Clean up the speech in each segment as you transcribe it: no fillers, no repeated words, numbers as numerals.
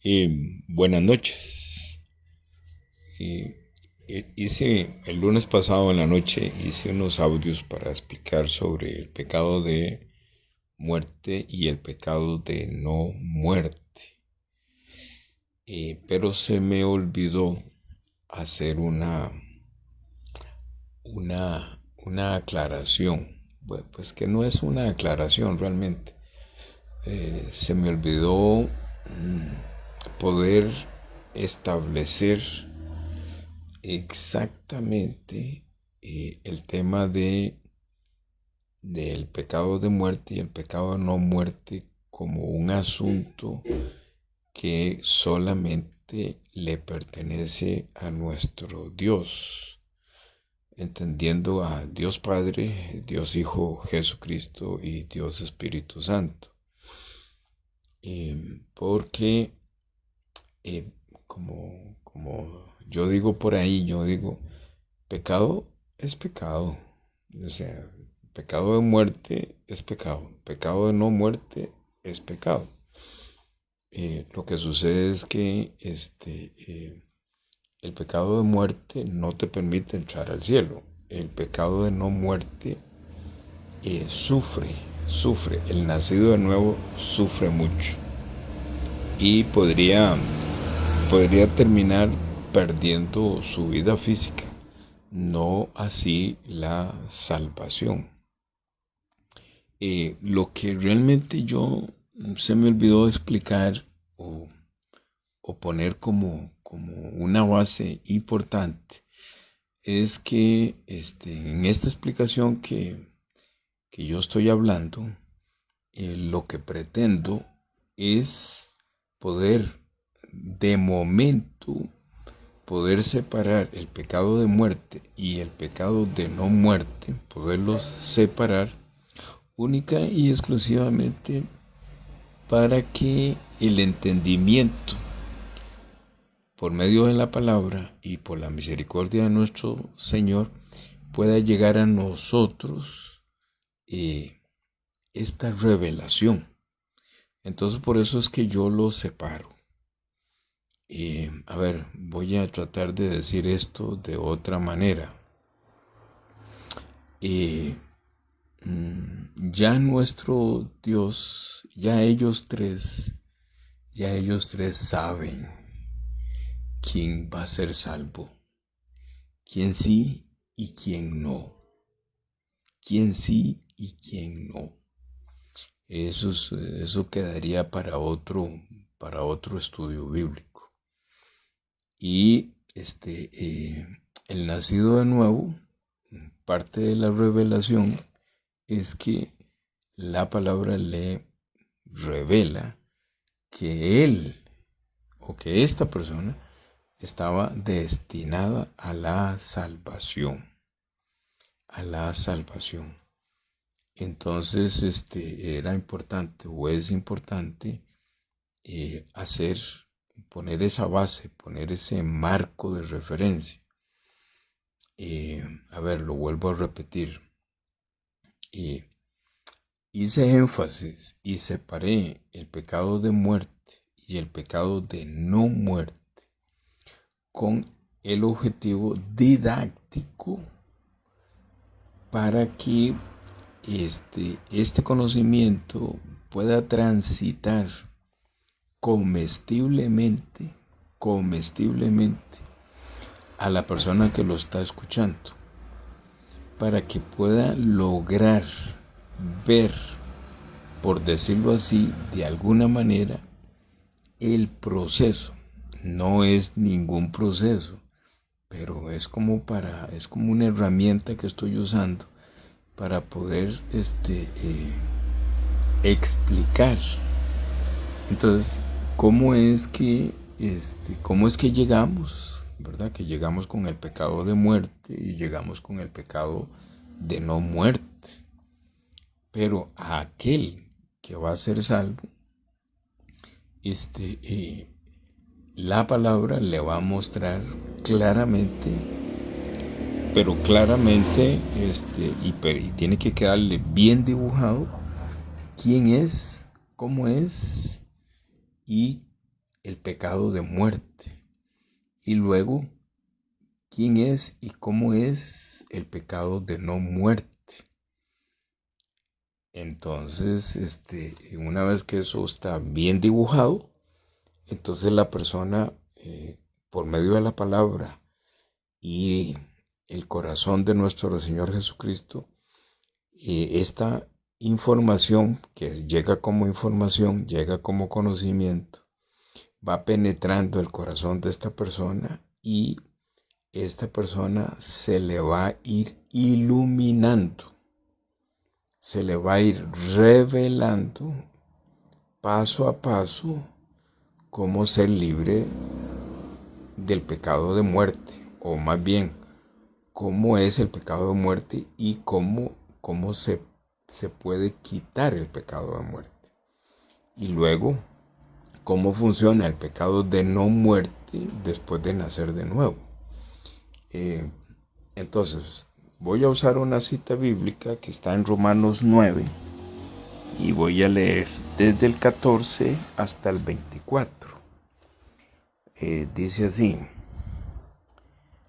Buenas noches. Eh, Hice el lunes pasado en la noche hice unos audios para explicar sobre el pecado de muerte y el pecado de no muerte. Pero se me olvidó hacer una aclaración. Bueno, pues que no es una aclaración realmente. Se me olvidó poder establecer exactamente el tema del pecado de muerte y el pecado de no muerte como un asunto que solamente le pertenece a nuestro Dios, entendiendo a Dios Padre, Dios Hijo Jesucristo y Dios Espíritu Santo. Porque eh, como yo digo por ahí, yo digo, pecado es pecado. O sea, pecado de muerte es pecado. Pecado de no muerte es pecado. Lo que sucede es que el pecado de muerte no te permite entrar al cielo. El pecado de no muerte sufre. El nacido de nuevo sufre mucho. Y podría terminar perdiendo su vida física, no así la salvación. Lo que realmente yo se me olvidó explicar o, o poner como una base importante es que en esta explicación que yo estoy hablando, lo que pretendo es poder de momento poder separar el pecado de muerte y el pecado de no muerte, poderlos separar única y exclusivamente para que el entendimiento por medio de la palabra y por la misericordia de nuestro Señor pueda llegar a nosotros esta revelación. Entonces por eso es que yo lo separo. A ver, voy a tratar de decir esto de otra manera. Ya nuestro Dios, ya ellos tres saben quién va a ser salvo, quién sí y quién no, quién sí y quién no. Eso quedaría para otro estudio bíblico. Y el nacido de nuevo, parte de la revelación es que la palabra le revela que él o que esta persona estaba destinada a la salvación, a la salvación. Entonces, era importante o es importante poner esa base, poner ese marco de referencia. A ver, lo vuelvo a repetir. Hice énfasis y separé el pecado de muerte y el pecado de no muerte con el objetivo didáctico para que este conocimiento pueda transitar comestiblemente a la persona que lo está escuchando, para que pueda lograr ver, por decirlo así, de alguna manera, el proceso. No es ningún proceso, pero es como una herramienta que estoy usando para poder explicar. Entonces, cómo es que llegamos, ¿verdad? Que llegamos con el pecado de muerte y llegamos con el pecado de no muerte. Pero a aquel que va a ser salvo, la palabra le va a mostrar claramente, pero claramente, y tiene que quedarle bien dibujado quién es, cómo es y el pecado de muerte. Y luego, ¿quién es y cómo es el pecado de no muerte? Entonces, una vez que eso está bien dibujado, entonces la persona, por medio de la palabra y el corazón de nuestro Señor Jesucristo, esta información que llega como información, llega como conocimiento, va penetrando el corazón de esta persona y esta persona se le va a ir iluminando, se le va a ir revelando paso a paso cómo ser libre del pecado de muerte, o más bien, cómo es el pecado de muerte y cómo se puede quitar el pecado de muerte. Y luego, cómo funciona el pecado de no muerte después de nacer de nuevo. Entonces, voy a usar una cita bíblica que está en Romanos 9 y voy a leer desde el 14 hasta el 24. Dice así,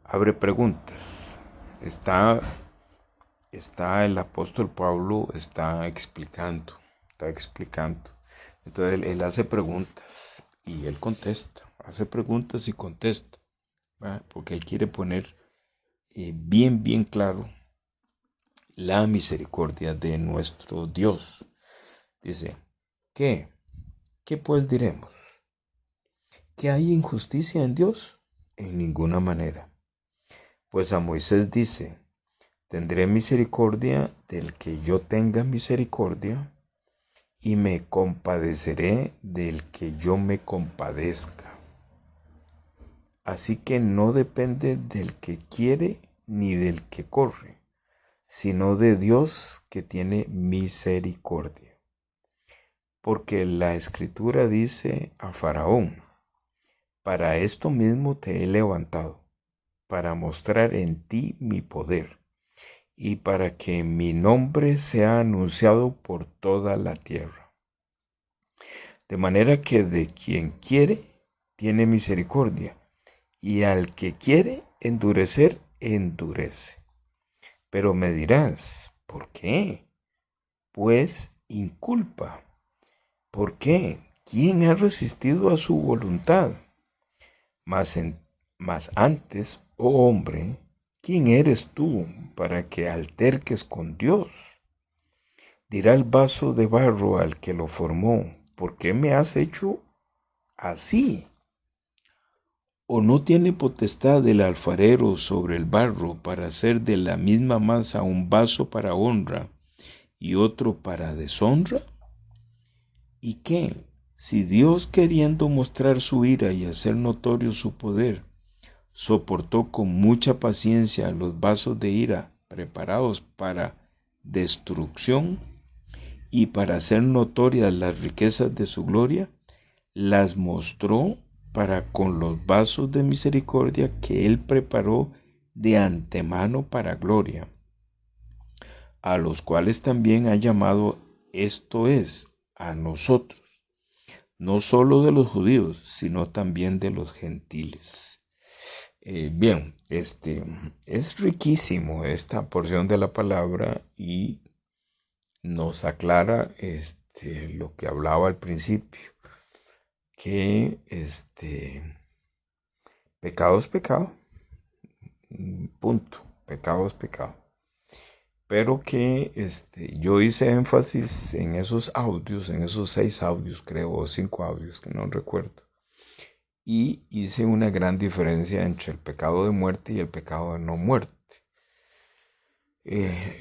abre preguntas. Está el apóstol Pablo, está explicando. Entonces él hace preguntas y él contesta, hace preguntas y contesta, ¿verdad? Porque él quiere poner bien claro la misericordia de nuestro Dios. Dice, ¿qué pues diremos? ¿Que hay injusticia en Dios? En ninguna manera. Pues a Moisés dice, tendré misericordia del que yo tenga misericordia, y me compadeceré del que yo me compadezca. Así que no depende del que quiere ni del que corre, sino de Dios que tiene misericordia. Porque la Escritura dice a Faraón, para esto mismo te he levantado, para mostrar en ti mi poder, y para que mi nombre sea anunciado por toda la tierra. De manera que de quien quiere, tiene misericordia, y al que quiere endurecer, endurece. Pero me dirás, ¿por qué? Pues inculpa. ¿Por qué? ¿Quién ha resistido a su voluntad? Mas antes, oh hombre, ¿quién eres tú para que alterques con Dios? Dirá el vaso de barro al que lo formó, ¿por qué me has hecho así? ¿O no tiene potestad el alfarero sobre el barro para hacer de la misma masa un vaso para honra y otro para deshonra? ¿Y qué? Si Dios, queriendo mostrar su ira y hacer notorio su poder, soportó con mucha paciencia los vasos de ira preparados para destrucción y para hacer notorias las riquezas de su gloria, las mostró para con los vasos de misericordia que él preparó de antemano para gloria, a los cuales también ha llamado, esto es, a nosotros, no solo de los judíos, sino también de los gentiles. Bien, es riquísimo esta porción de la palabra y nos aclara lo que hablaba al principio, que pecado es pecado, punto, pecado es pecado. Pero que yo hice énfasis en esos audios, en esos 6 audios, creo, o 5 audios, que no recuerdo. Y hice una gran diferencia entre el pecado de muerte y el pecado de no muerte.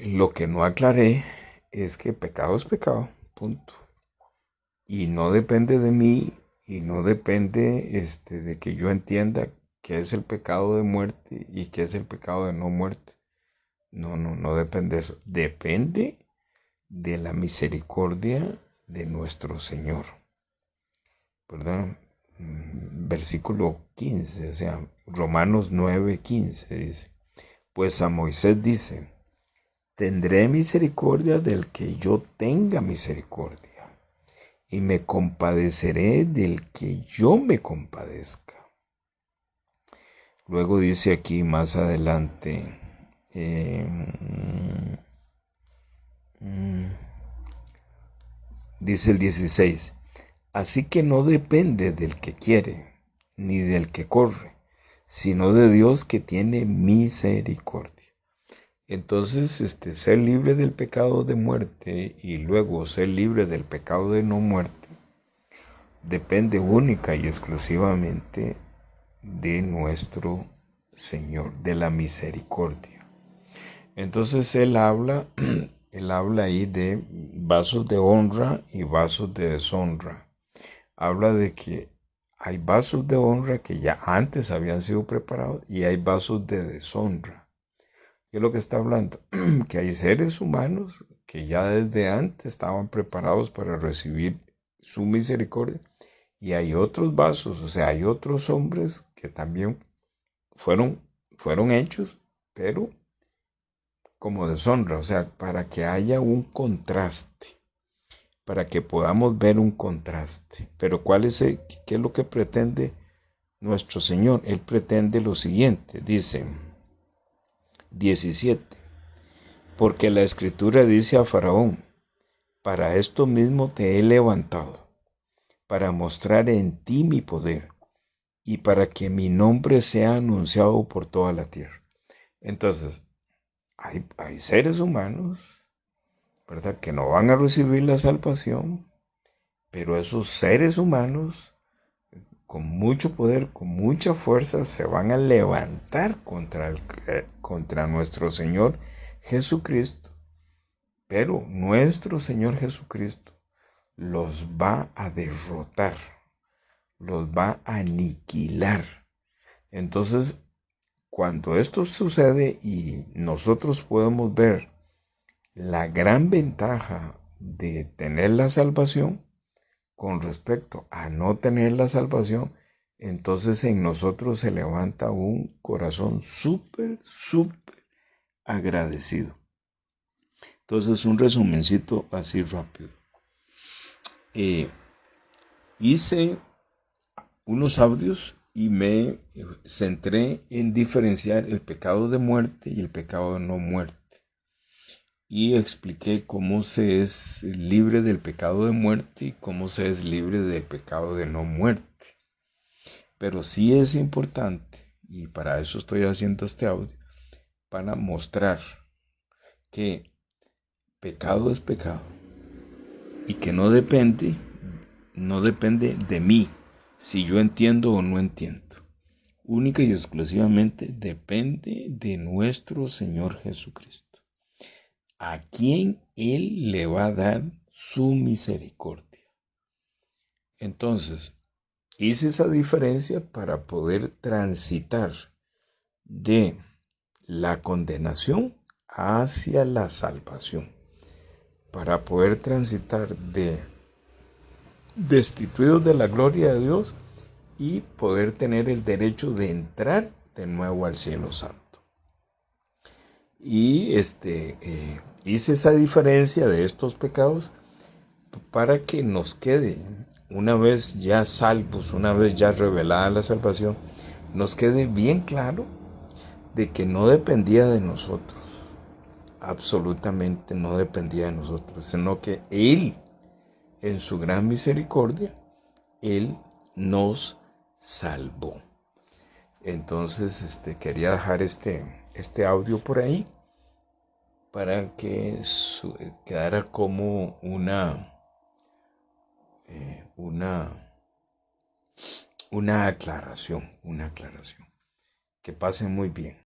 Lo que no aclaré es que pecado es pecado, punto. Y no depende de mí y no depende de que yo entienda qué es el pecado de muerte y qué es el pecado de no muerte. No depende de eso. Depende de la misericordia de nuestro Señor, ¿verdad? Versículo 15, o sea, Romanos 9:15 dice, pues a Moisés dice, tendré misericordia del que yo tenga misericordia, y me compadeceré del que yo me compadezca. Luego dice aquí más adelante, dice el 16, así que no depende del que quiere, ni del que corre, sino de Dios que tiene misericordia. Entonces, ser libre del pecado de muerte y luego ser libre del pecado de no muerte depende única y exclusivamente de nuestro Señor, de la misericordia. Entonces él habla ahí de vasos de honra y vasos de deshonra. Habla de que hay vasos de honra que ya antes habían sido preparados y hay vasos de deshonra. ¿Qué es lo que está hablando? Que hay seres humanos que ya desde antes estaban preparados para recibir su misericordia y hay otros vasos, o sea, hay otros hombres que también fueron hechos, pero como deshonra, o sea, para que haya un contraste, para que podamos ver un contraste. Pero ¿qué es lo que pretende nuestro Señor? Él pretende lo siguiente, dice 17, porque la Escritura dice a Faraón, para esto mismo te he levantado, para mostrar en ti mi poder y para que mi nombre sea anunciado por toda la tierra. Entonces, hay seres humanos, ¿verdad?, que no van a recibir la salvación, pero esos seres humanos con mucho poder, con mucha fuerza, se van a levantar contra nuestro Señor Jesucristo. Pero nuestro Señor Jesucristo los va a derrotar, los va a aniquilar. Entonces, cuando esto sucede y nosotros podemos ver la gran ventaja de tener la salvación con respecto a no tener la salvación, entonces en nosotros se levanta un corazón súper agradecido. Entonces, un resumencito así rápido. Hice unos audios y me centré en diferenciar el pecado de muerte y el pecado de no muerte. Y expliqué cómo se es libre del pecado de muerte y cómo se es libre del pecado de no muerte. Pero sí es importante, y para eso estoy haciendo este audio, para mostrar que pecado es pecado y que no depende de mí si yo entiendo o no entiendo. Única y exclusivamente depende de nuestro Señor Jesucristo, a quien Él le va a dar su misericordia. Entonces, hice esa diferencia para poder transitar de la condenación hacia la salvación, para poder transitar de destituidos de la gloria de Dios y poder tener el derecho de entrar de nuevo al cielo santo. Y hice esa diferencia de estos pecados para que nos quede, una vez ya salvos, una vez ya revelada la salvación, nos quede bien claro de que no dependía de nosotros, absolutamente no dependía de nosotros, sino que Él, en su gran misericordia, Él nos salvó. Entonces, quería dejar este audio por ahí para que quedara como una aclaración. Que pasen muy bien.